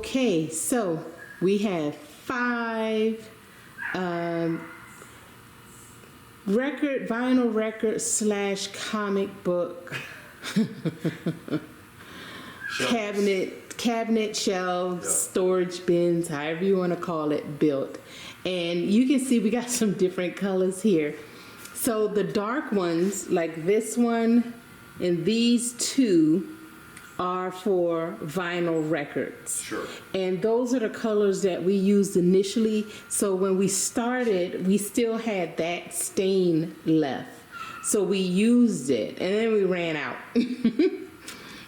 Okay, so we have 5 vinyl record / comic book cabinet shelves, storage bins, however you want to call it, built. And you can see we got some different colors here. So the dark ones, like this one and these 2, are for vinyl records. Sure. And those are the colors that we used initially. So when we started, we still had that stain left. So we used it and then we ran out.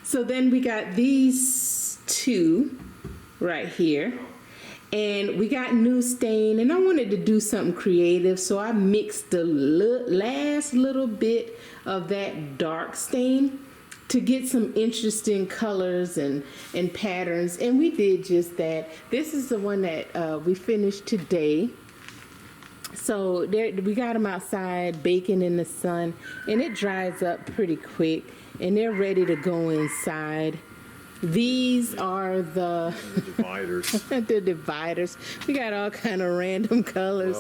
So then we got these 2 right here. And we got new stain, and I wanted to do something creative, so I mixed the last little bit of that dark stain to get some interesting colors and patterns, and we did just that. This is the one that we finished today. So we got them outside baking in the sun, and it dries up pretty quick, and they're ready to go inside. These are the dividers. The dividers. We got all kind of random colors,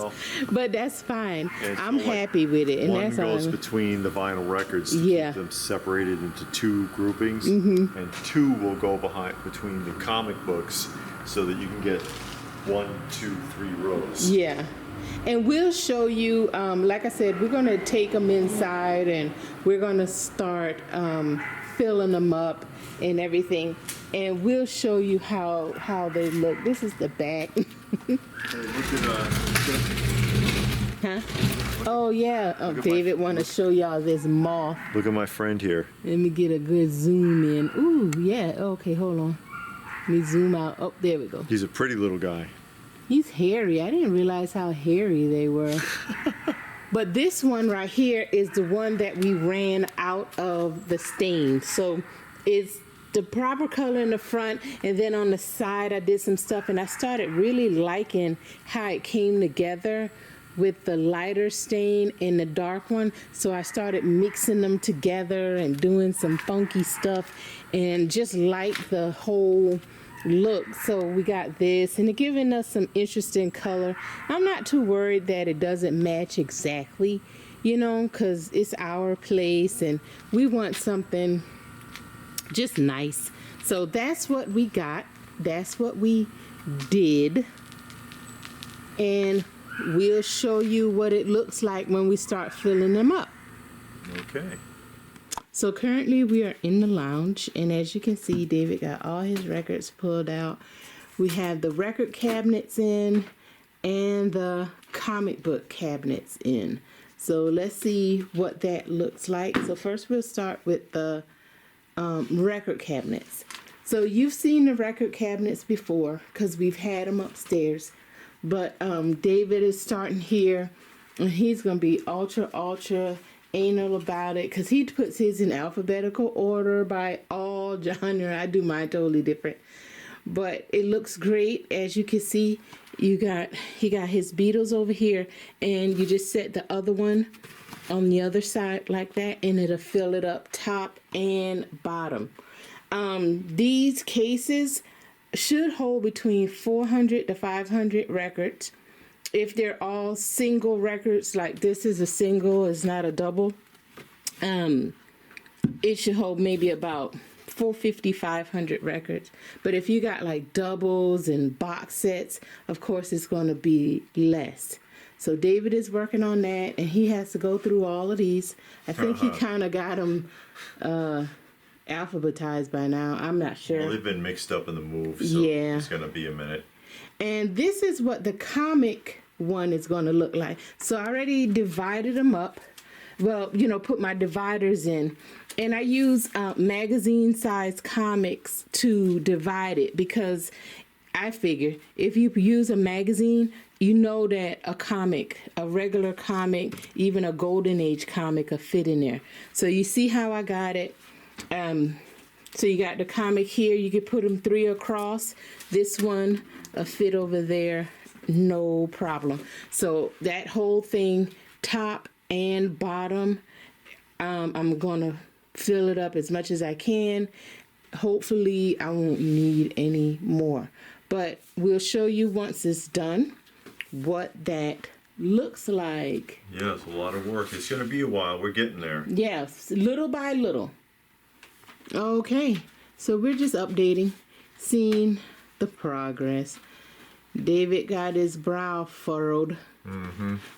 but that's fine. I'm happy with it, and one that's all. One goes between the vinyl records to keep them separated into 2 groupings, and 2 will go between the comic books, so that you can get 1, 2, 3 rows. Yeah. And we'll show you, like I said, we're going to take them inside and we're going to start filling them up and everything. And we'll show you how they look. This is the back. Huh? Oh, yeah. Oh, David want to show y'all this moth. Look at my friend here. Let me get a good zoom in. Ooh, yeah. Okay, hold on. Let me zoom out. Oh, there we go. He's a pretty little guy. He's hairy. I didn't realize how hairy they were. But this one right here is the one that we ran out of the stain. So it's the proper color in the front, and then on the side I did some stuff, and I started really liking how it came together with the lighter stain and the dark one. So I started mixing them together and doing some funky stuff and just like the whole look. So we got this, and it's giving us some interesting color. I'm not too worried that it doesn't match exactly, you know, because it's our place and we want something just nice. So that's what we got. That's what we did. And we'll show you what it looks like when we start filling them up. Okay. So currently we are in the lounge, and as you can see, David got all his records pulled out. We have the record cabinets in and the comic book cabinets in. So let's see what that looks like. So first we'll start with the record cabinets. So you've seen the record cabinets before because we've had them upstairs. But David is starting here, and he's going to be ultra anal about it because he puts his in alphabetical order by all genre. I do mine totally different, but it looks great. As you can see, he got his Beatles over here, and you just set the other one on the other side like that, and it'll fill it up top and bottom. These cases should hold between 400 to 500 records. If they're all single records, like this is a single, it's not a double, it should hold maybe about 450, 500 records. But if you got like doubles and box sets, of course it's going to be less. So David is working on that, and he has to go through all of these. I think he kind of got them alphabetized by now. I'm not sure. Well, they've been mixed up in the move, so it's going to be a minute. And this is what the comic one is going to look like. So I already divided them up. Well, you know, put my dividers in. And I use magazine size comics to divide it because I figure if you use a magazine, you know that a comic, a regular comic, even a golden age comic will fit in there. So you see how I got it. So you got the comic here. You can put them 3 across. This one a fit over there, no problem. So that whole thing, top and bottom, I'm gonna fill it up as much as I can. hopefully I won't need any more. But we'll show you once it's done what that looks like. Yeah, it's a lot of work. It's going to be a while. We're getting there. Yes, little by little. Okay, so we're just updating, seeing the progress. David got his brow furrowed,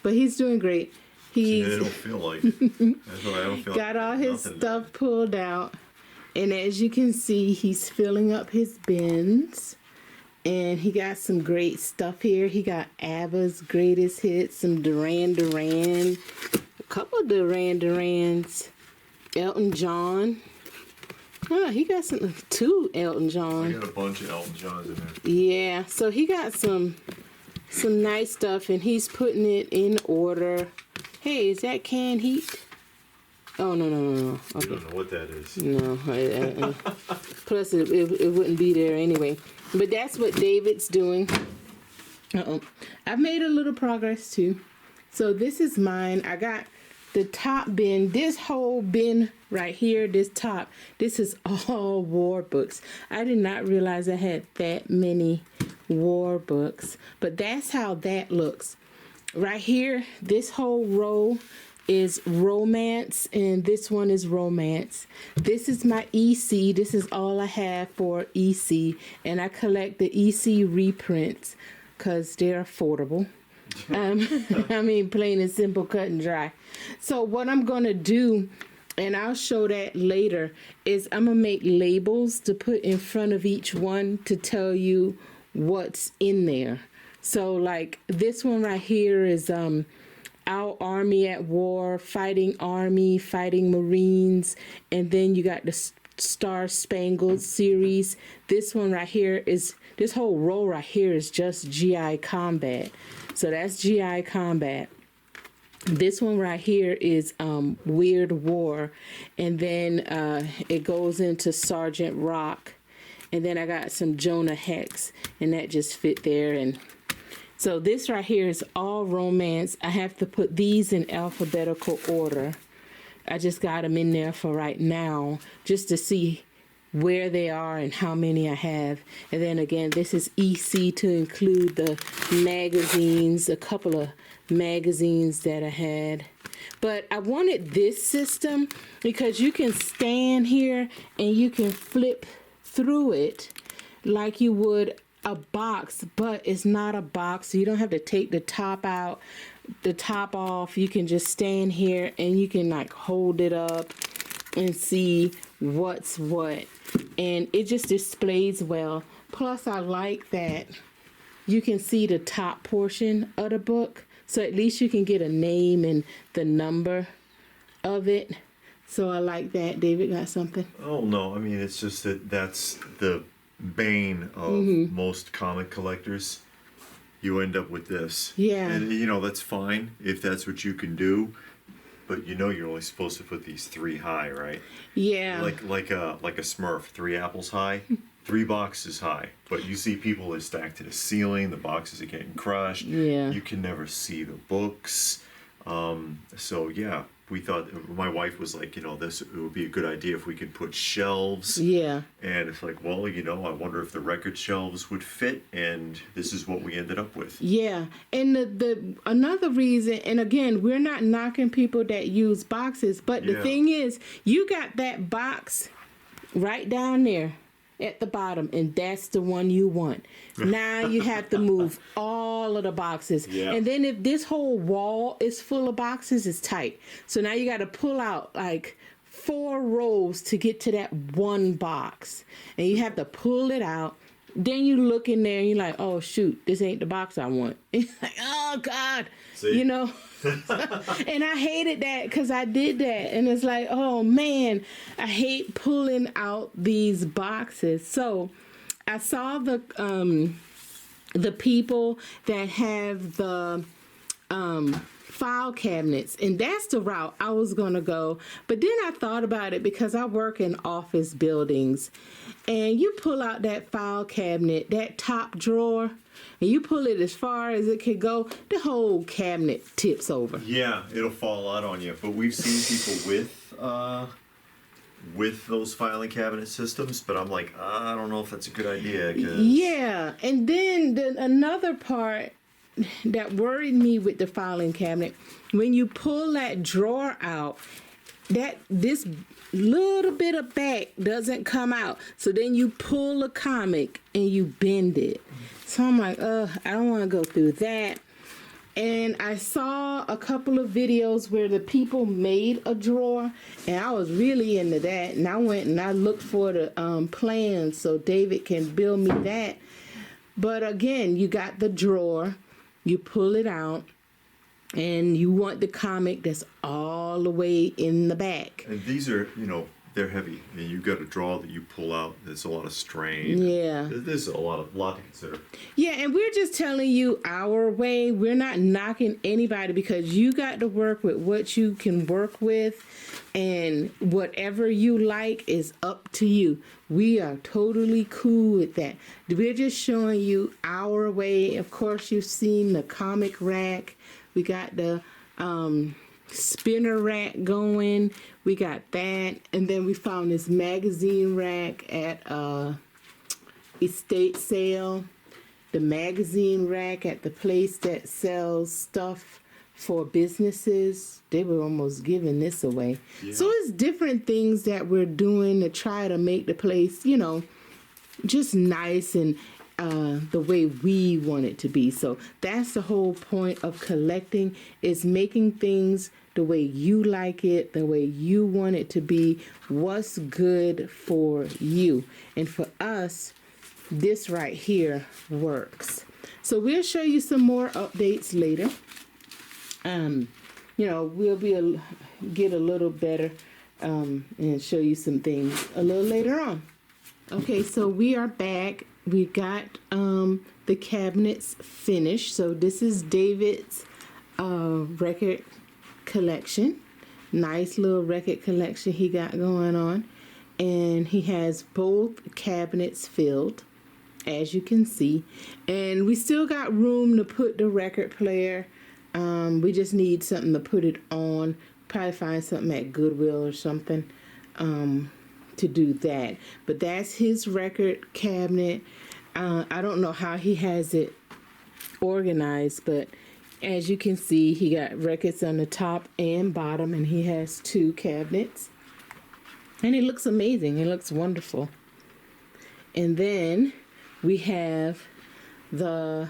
but he's doing great. He's I don't feel like it. I don't feel got like all his nothing. stuff pulled out, and as you can see, he's filling up his bins. And he got some great stuff here. He got ABBA's greatest hits, some Duran Duran, a couple of Duran Durans, Elton John. Oh, he got two Elton I John. got a bunch of Elton Johns in there. Yeah, so he got some nice stuff, and he's putting it in order. Hey, is that canned heat? Oh, no. You Okay. don't know what that is. No. Plus, it wouldn't be there anyway. But that's what David's doing. I've made a little progress too. So this is mine. I got the top bin. This whole bin right here, this top, this is all war books. I did not realize I had that many war books. But that's how that looks. Right here, this whole row is romance, and this one is romance. This is my EC. This is all I have for EC, and I collect the EC reprints because they're affordable. I mean, plain and simple, cut and dry. So what I'm gonna do, and I'll show that later, is I'm gonna make labels to put in front of each one to tell you what's in there. So like this one right here is Our Army at War, Fighting Army, Fighting Marines, and then you got the Star Spangled series. This one right here is, this whole row right here is just GI Combat. So that's GI Combat. This one right here is Weird War, and then it goes into Sergeant Rock, and then I got some Jonah Hex, and that just fit there. And so this right here is all romance. I have to put these in alphabetical order. I just got them in there for right now, just to see where they are and how many I have. And then again, this is EC to include the magazines, a couple of magazines that I had. But I wanted this system because you can stand here and you can flip through it like you would a box, but it's not a box, so you don't have to take the top out, the top off. You can just stand here and you can like hold it up and see what's what, and it just displays well. Plus I like that you can see the top portion of the book, so at least you can get a name and the number of it. So I like that. David got something? Oh no, I mean it's just that's the bane of most comic collectors. You end up with this. Yeah. And you know, that's fine if that's what you can do, but you know you're only supposed to put these 3 high, right? Yeah. Like a Smurf, 3 apples high, 3 boxes high. But you see people are stacked to the ceiling, the boxes are getting crushed. Yeah. You can never see the books. So yeah, we thought, my wife was like, you know, it would be a good idea if we could put shelves. Yeah. And it's like, well, you know, I wonder if the record shelves would fit, and this is what we ended up with. Yeah. And the another reason, and again, we're not knocking people that use boxes, but the thing is, you got that box right down there at the bottom, and that's the one you want. Now you have to move all of the boxes. Yeah. And then if this whole wall is full of boxes, it's tight. So now you got to pull out like 4 rows to get to that one box. And you have to pull it out. Then you look in there and you're like, oh shoot, this ain't the box I want. It's like, oh God, See? you know. And I hated that because I did that. And it's like, oh man, I hate pulling out these boxes. So I saw the people that have the file cabinets, and that's the route I was gonna go. But then I thought about it because I work in office buildings, and you pull out that file cabinet, that top drawer, and you pull it as far as it could go, the whole cabinet tips over. Yeah, it'll fall out on you. But we've seen people with with those filing cabinet systems, but I'm like, I don't know if that's a good idea. 'Cause Yeah, and then another part that worried me with the filing cabinet, when you pull that drawer out, that this little bit of back doesn't come out. So then you pull a comic and you bend it. So I'm like, I don't want to go through that. And I saw a couple of videos where the people made a drawer, and I was really into that. And I went and I looked for the plans so David can build me that. But again, you got the drawer, you pull it out, and you want the comic that's all the way in the back. And these are, they're heavy, and you've got a drawer that you pull out. There's a lot of strain. Yeah. There's a lot to consider. Yeah, and we're just telling you our way. We're not knocking anybody because you got to work with what you can work with, and whatever you like is up to you. We are totally cool with that. We're just showing you our way. Of course, you've seen the comic rack. We got the spinner rack going. We got that, and then we found this magazine rack at estate sale. The magazine rack at the place that sells stuff for businesses. They were almost giving this away. Yeah. So it's different things that we're doing to try to make the place, just nice and the way we want it to be. So that's the whole point of collecting, is making things the way you like it, the way you want it to be, what's good for you. And for us, this right here works. So we'll show you some more updates later. We'll get a little better and show you some things a little later on. Okay, so we are back. We got the cabinets finished. So this is David's record collection. Nice little record collection he got going on. And he has both cabinets filled, as you can see. And we still got room to put the record player. We just need something to put it on. Probably find something at Goodwill or something to do that. But that's his record cabinet. I don't know how he has it organized, but as you can see, he got records on the top and bottom, and he has 2 cabinets. And it looks amazing. It looks wonderful. And then we have the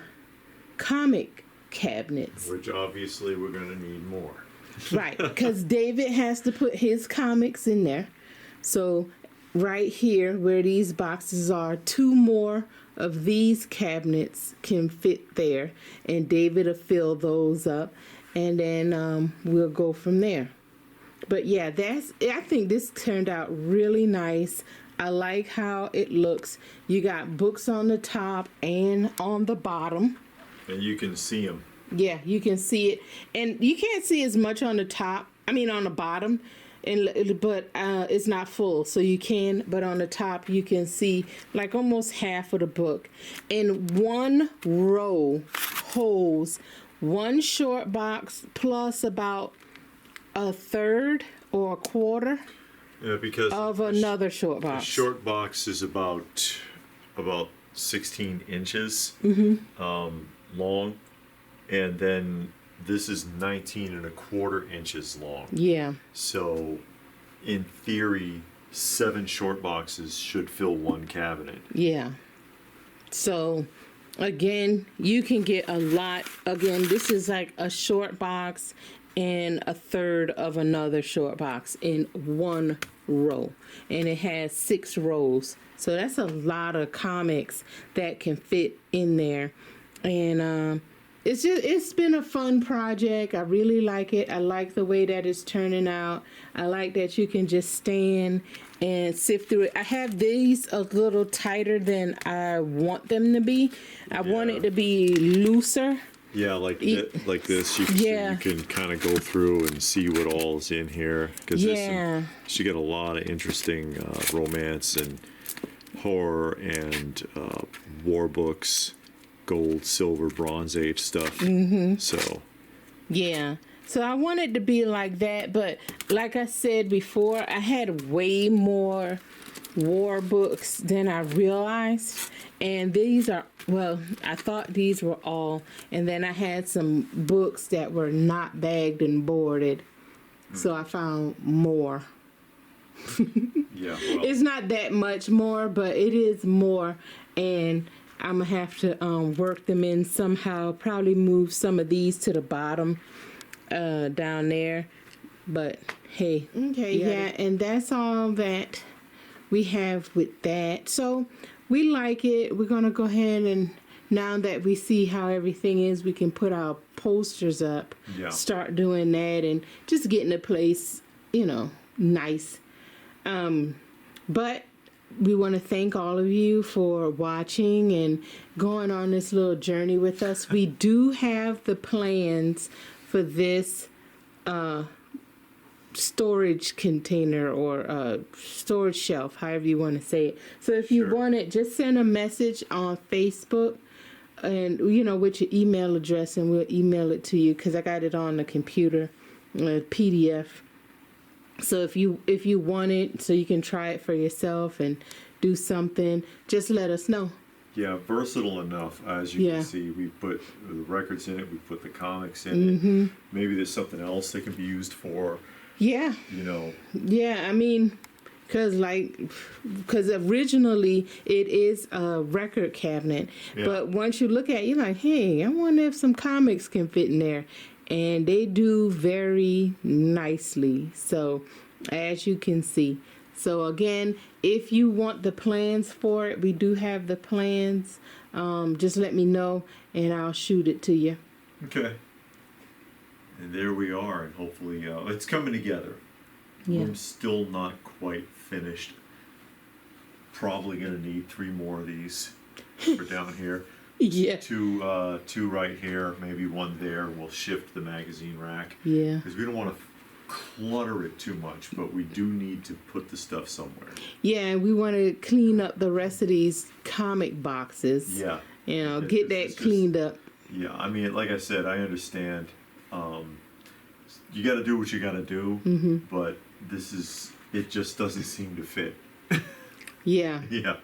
comic cabinets. Which obviously we're going to need more. Right, because David has to put his comics in there. So right here where these boxes are, 2 more of these cabinets can fit there. And David will fill those up. And then we'll go from there. But yeah, I think this turned out really nice. I like how it looks. You got books on the top and on the bottom. And you can see them. Yeah, you can see it. And you can't see as much on the top, on the bottom, but it's not full. So you can, but on the top you can see like almost half of the book. And one row holds one short box plus about a third or a quarter because of another short box. The short box is about 16 inches long, and then this is 19 1/4 inches long. Yeah. So, in theory, 7 short boxes should fill one cabinet. Yeah. So, again, you can get a lot. Again, this is like a short box and a third of another short box in one row, and it has 6 rows, so that's a lot of comics that can fit in there. And it's been a fun project. I really like it. I like the way that it's turning out. I like that you can just stand and sift through it. I have these a little tighter than I want them to be. I want it to be looser. Yeah, like this. You can kind of go through and see what all is in here. Because she got a lot of interesting romance and horror and war books, gold, silver, Bronze Age stuff. So. Yeah. So I want it to be like that, but like I said before, I had way more war books than I realized. And these are, well, I thought these were all, and then I had some books that were not bagged and boarded. So I found more. Yeah. Well, It's not that much more, but it is more. And I'm going to have to work them in somehow. Probably move some of these to the bottom down there. But hey. Okay, yeah, and that's all that we have with that. So we like it. We're going to go ahead and now that we see how everything is, we can put our posters up, start doing that and just getting the place, you know, nice. But we want to thank all of you for watching and going on this little journey with us. We do have the plans for this storage container or storage shelf, however you want to say it. So if you want it, just send a message on Facebook and, you know, with your email address, and we'll email it to you because I got it on the computer, PDF. So if you want it, so you can try it for yourself and do something, just let us know. Yeah, versatile enough. As you can see, we put the records in it, we put the comics in it. Maybe there's something else that can be used for. Yeah. You know. Yeah, I mean, because originally it is a record cabinet. Yeah. But once you look at it, you're like, hey, I wonder if some comics can fit in there. And they do very nicely. So, as you can see. So, again, if you want the plans for it, we do have the plans. Just let me know, and I'll shoot it to you. Okay. And there we are. And hopefully, it's coming together. Yeah. I'm still not quite finished. Probably going to need 3 more of these for down here. Yeah. Two right here, maybe 1 there. We'll shift the magazine rack. Yeah. Because we don't want to clutter it too much, but we do need to put the stuff somewhere. Yeah, we want to clean up the rest of these comic boxes. Yeah. You know, get that cleaned up. Yeah, I mean, like I said, I understand. You got to do what you got to do, but it just doesn't seem to fit. Yeah. Yeah.